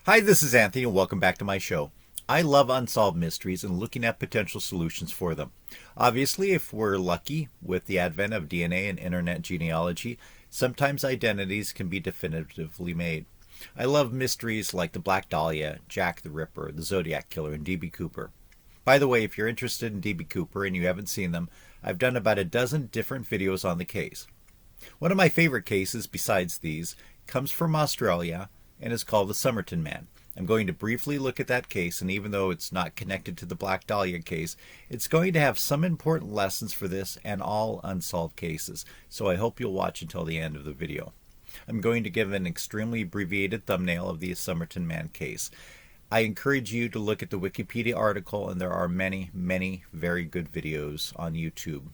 Hi, this is Anthony, and welcome back to my show. I love unsolved mysteries and looking at potential solutions for them. Obviously, if we're lucky with the advent of DNA and internet genealogy, sometimes identities can be definitively made. I love mysteries like the Black Dahlia, Jack the Ripper, the Zodiac Killer, and D.B. Cooper. By the way, if you're interested in D.B. Cooper and you haven't seen them, I've done about a dozen different videos on the case. One of my favorite cases, besides these, comes from Australia and is called the Somerton Man. I'm going to briefly look at that case, and even though it's not connected to the Black Dahlia case, it's going to have some important lessons for this and all unsolved cases, so I hope you'll watch until the end of the video. I'm going to give an extremely abbreviated thumbnail of the Somerton Man case. I encourage you to look at the Wikipedia article, and there are many, many very good videos on YouTube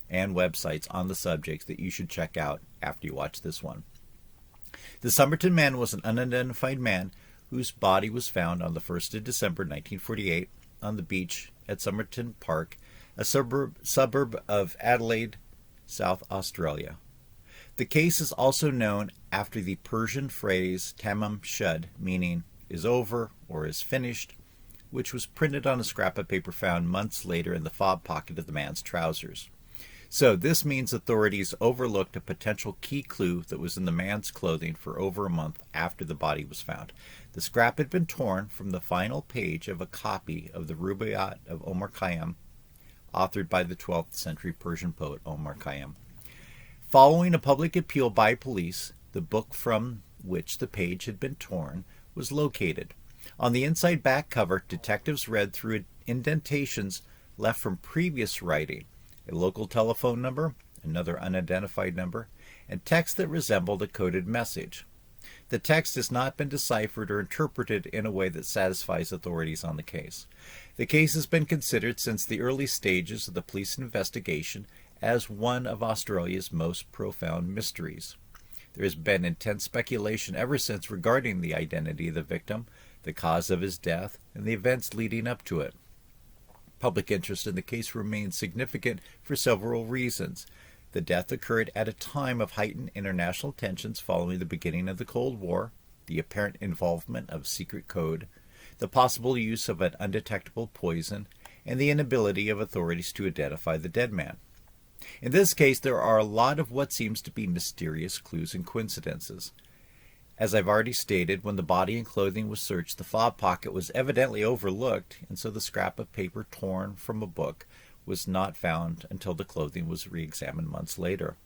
and websites on the subject that you should check out after you watch this one. The Somerton Man was an unidentified man whose body was found on the 1st of December 1948 on the beach at Somerton Park, a suburb of Adelaide, South Australia. The case is also known after the Persian phrase tamam shud, meaning is over or is finished, which was printed on a scrap of paper found months later in the fob pocket of the man's trousers. So this means authorities overlooked a potential key clue that was in the man's clothing for over a month after the body was found. The scrap had been torn from the final page of a copy of the Rubaiyat of Omar Khayyam, authored by the 12th century Persian poet Omar Khayyam. Following a public appeal by police, the book from which the page had been torn was located. On the inside back cover, detectives read through indentations left from previous writing, a local telephone number, another unidentified number, and text that resembled a coded message. The text has not been deciphered or interpreted in a way that satisfies authorities on the case. The case has been considered since the early stages of the police investigation as one of Australia's most profound mysteries. There has been intense speculation ever since regarding the identity of the victim, the cause of his death, and the events leading up to it. Public interest in the case remains significant for several reasons. The death occurred at a time of heightened international tensions following the beginning of the Cold War, the apparent involvement of secret code, the possible use of an undetectable poison, and the inability of authorities to identify the dead man. In this case, there are a lot of what seems to be mysterious clues and coincidences. As I've already stated, when the body and clothing was searched, the fob pocket was evidently overlooked, and so the scrap of paper torn from a book was not found until the clothing was re-examined months later.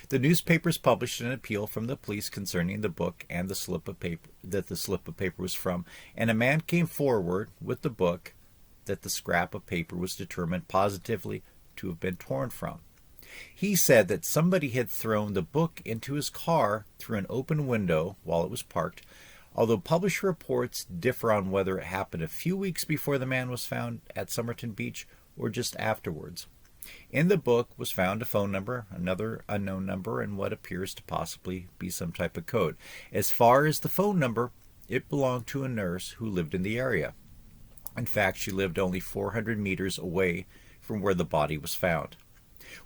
The newspapers published an appeal from the police concerning the book and the slip of paper that the slip of paper was from, and a man came forward with the book that the scrap of paper was determined positively to have been torn from. He said that somebody had thrown the book into his car through an open window while it was parked, although published reports differ on whether it happened a few weeks before the man was found at Somerton Beach or just afterwards. In the book was found a phone number, another unknown number, and what appears to possibly be some type of code. As far as the phone number, it belonged to a nurse who lived in the area. In fact, she lived only 400 meters away from where the body was found.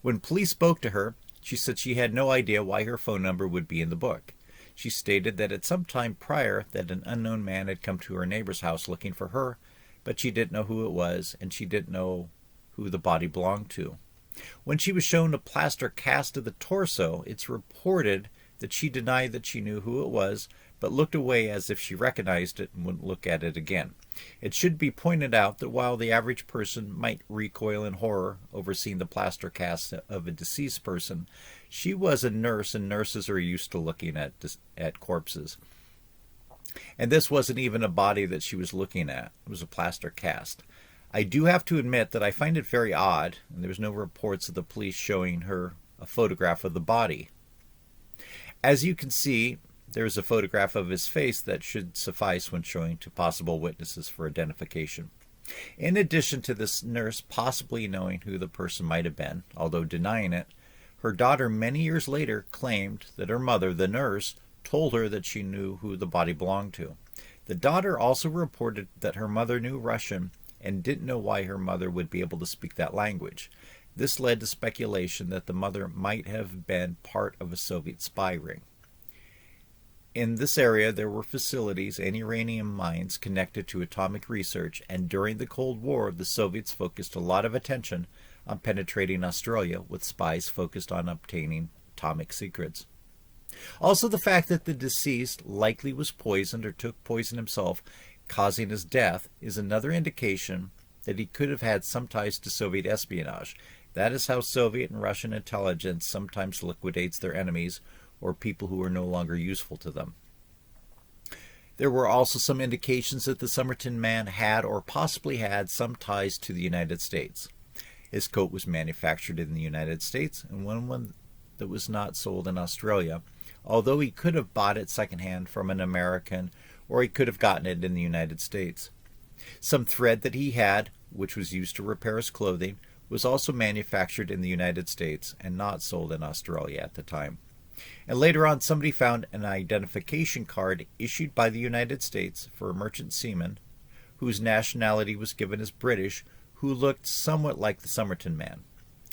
When police spoke to her, she said she had no idea why her phone number would be in the book. She stated that at some time prior that an unknown man had come to her neighbor's house looking for her, but she didn't know who it was, and she didn't know who the body belonged to. When she was shown a plaster cast of the torso, it's reported that she denied that she knew who it was, but looked away as if she recognized it and wouldn't look at it again. It should be pointed out that while the average person might recoil in horror over seeing the plaster cast of a deceased person, she was a nurse, and nurses are used to looking at corpses. And this wasn't even a body that she was looking at. It was a plaster cast. I do have to admit that I find it very odd, and there was no reports of the police showing her a photograph of the body. As you can see, there is a photograph of his face that should suffice when showing to possible witnesses for identification. In addition to this nurse possibly knowing who the person might have been, although denying it, her daughter many years later claimed that her mother, the nurse, told her that she knew who the body belonged to. The daughter also reported that her mother knew Russian and didn't know why her mother would be able to speak that language. This led to speculation that the mother might have been part of a Soviet spy ring. In this area, there were facilities and uranium mines connected to atomic research, and during the Cold War, the Soviets focused a lot of attention on penetrating Australia, with spies focused on obtaining atomic secrets. Also, the fact that the deceased likely was poisoned or took poison himself, causing his death, is another indication that he could have had some ties to Soviet espionage. That is how Soviet and Russian intelligence sometimes liquidates their enemies or people who are no longer useful to them. There were also some indications that the Somerton man had or possibly had some ties to the United States. His coat was manufactured in the United States and one that was not sold in Australia, although he could have bought it secondhand from an American, or he could have gotten it in the United States. Some thread that he had, which was used to repair his clothing, was also manufactured in the United States and not sold in Australia at the time. And later on, somebody found an identification card issued by the United States for a merchant seaman whose nationality was given as British, who looked somewhat like the Somerton man.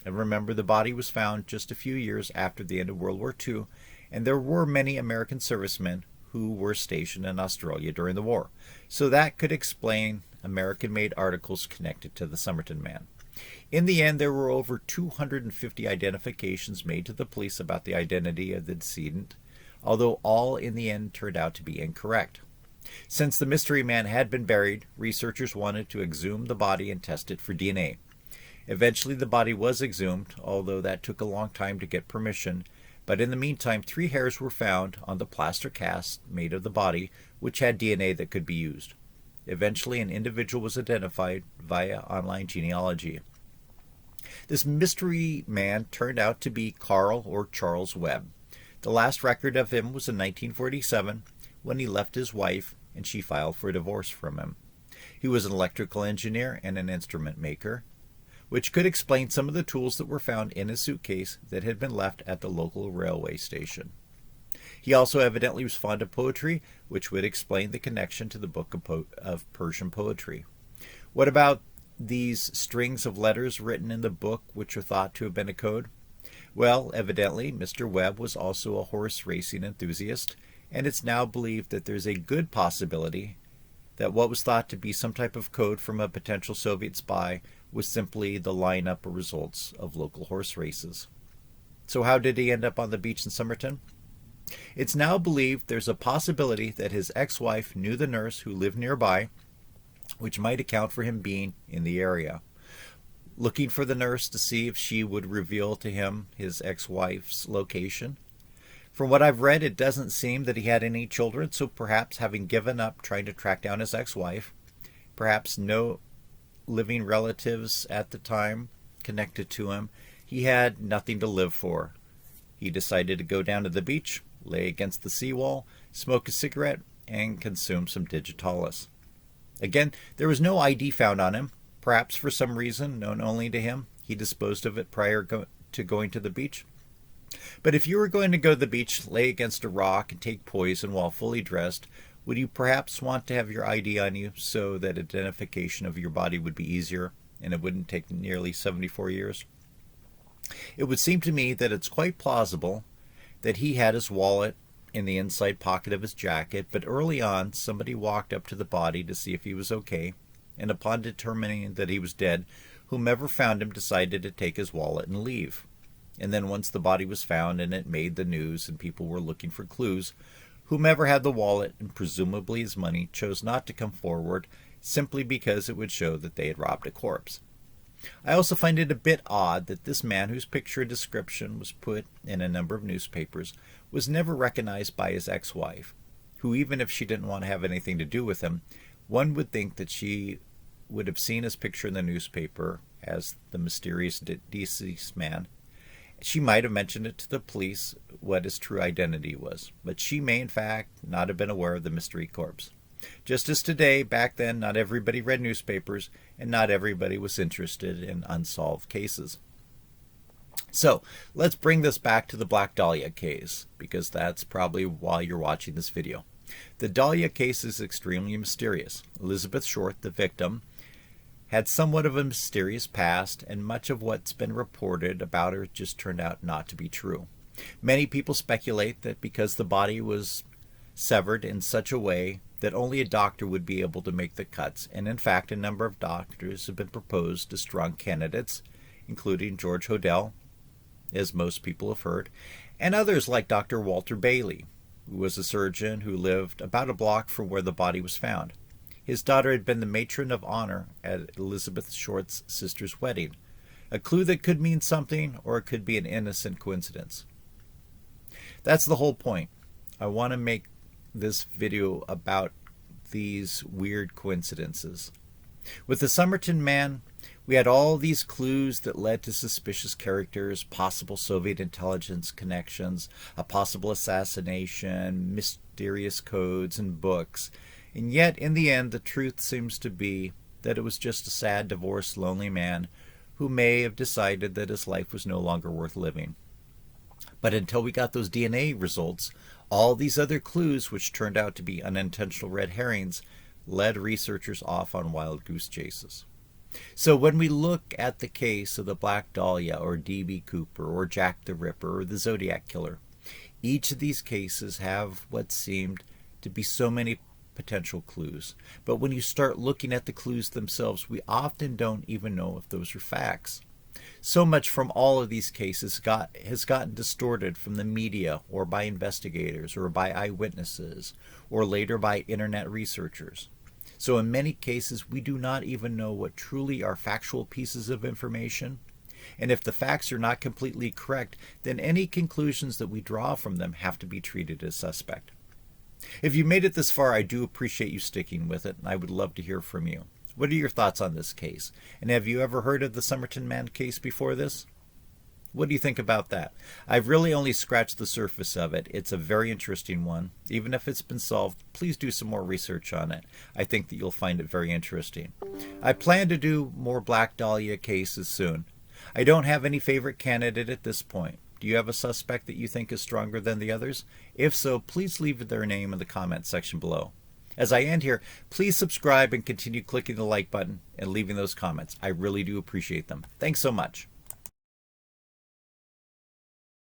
And remember, the body was found just a few years after the end of World War II, and there were many American servicemen who were stationed in Australia during the war. So that could explain American-made articles connected to the Somerton man. In the end, there were over 250 identifications made to the police about the identity of the decedent, although all in the end turned out to be incorrect. Since the mystery man had been buried, researchers wanted to exhume the body and test it for DNA. Eventually, the body was exhumed, although that took a long time to get permission. But in the meantime, 3 hairs were found on the plaster cast made of the body, which had DNA that could be used. Eventually, an individual was identified via online genealogy. This mystery man turned out to be Carl or Charles Webb. The last record of him was in 1947, when he left his wife and she filed for divorce from him. He was an electrical engineer and an instrument maker, which could explain some of the tools that were found in his suitcase that had been left at the local railway station. He also evidently was fond of poetry, which would explain the connection to the book of Persian poetry. What about these strings of letters written in the book, which are thought to have been a code? Well, evidently, Mr. Webb was also a horse racing enthusiast, and it's now believed that there's a good possibility that what was thought to be some type of code from a potential Soviet spy was simply the lineup of results of local horse races. So how did he end up on the beach in Somerton? It's now believed there's a possibility that his ex-wife knew the nurse who lived nearby, which might account for him being in the area. Looking for the nurse to see if she would reveal to him his ex-wife's location. From what I've read, it doesn't seem that he had any children, so perhaps having given up trying to track down his ex-wife, perhaps no living relatives at the time connected to him, he had nothing to live for. He decided to go down to the beach, lay against the seawall, smoke a cigarette, and consume some digitalis. Again, there was no ID found on him. Perhaps for some reason known only to him, he disposed of it prior to going to the beach. But if you were going to go to the beach, lay against a rock, and take poison while fully dressed, would you perhaps want to have your ID on you so that identification of your body would be easier and it wouldn't take nearly 74 years? It would seem to me that it's quite plausible that he had his wallet in the inside pocket of his jacket, but early on somebody walked up to the body to see if he was okay, and upon determining that he was dead, whomever found him decided to take his wallet and leave. And then once the body was found and it made the news and people were looking for clues, whomever had the wallet and presumably his money chose not to come forward simply because it would show that they had robbed a corpse. I also find it a bit odd that this man, whose picture and description was put in a number of newspapers, was never recognized by his ex-wife, who, even if she didn't want to have anything to do with him, one would think that she would have seen his picture in the newspaper as the mysterious deceased man. She might have mentioned it to the police what his true identity was, but she may in fact not have been aware of the mystery corpse. Just as today, back then, not everybody read newspapers, and not everybody was interested in unsolved cases. So, let's bring this back to the Black Dahlia case, because that's probably why you're watching this video. The Dahlia case is extremely mysterious. Elizabeth Short, the victim, had somewhat of a mysterious past, and much of what's been reported about her just turned out not to be true. Many people speculate that because the body was severed in such a way that only a doctor would be able to make the cuts, and in fact a number of doctors have been proposed as strong candidates, including George Hodel, as most people have heard, and others like Dr. Walter Bailey, who was a surgeon who lived about a block from where the body was found. His daughter had been the matron of honor at Elizabeth Short's sister's wedding, a clue that could mean something or it could be an innocent coincidence. That's the whole point. I want to make this video about these weird coincidences. With the Somerton man, we had all these clues that led to suspicious characters, possible Soviet intelligence connections, a possible assassination, mysterious codes and books, and yet in the end the truth seems to be that it was just a sad, divorced, lonely man who may have decided that his life was no longer worth living. But until we got those DNA results, all these other clues, which turned out to be unintentional red herrings, led researchers off on wild goose chases. So when we look at the case of the Black Dahlia or D.B. Cooper or Jack the Ripper or the Zodiac Killer, each of these cases have what seemed to be so many potential clues. But when you start looking at the clues themselves, we often don't even know if those are facts. So much from all of these cases has gotten distorted from the media or by investigators or by eyewitnesses or later by internet researchers. So in many cases, we do not even know what truly are factual pieces of information. And if the facts are not completely correct, then any conclusions that we draw from them have to be treated as suspect. If you made it this far, I do appreciate you sticking with it, and I would love to hear from you. What are your thoughts on this case? And have you ever heard of the Somerton man case before this? What do you think about that? I've really only scratched the surface of it. It's a very interesting one. Even if it's been solved, please do some more research on it. I think that you'll find it very interesting. I plan to do more Black Dahlia cases soon. I don't have any favorite candidate at this point. Do you have a suspect that you think is stronger than the others? If so, please leave their name in the comment section below. As I end here, please subscribe and continue clicking the like button and leaving those comments. I really do appreciate them. Thanks so much.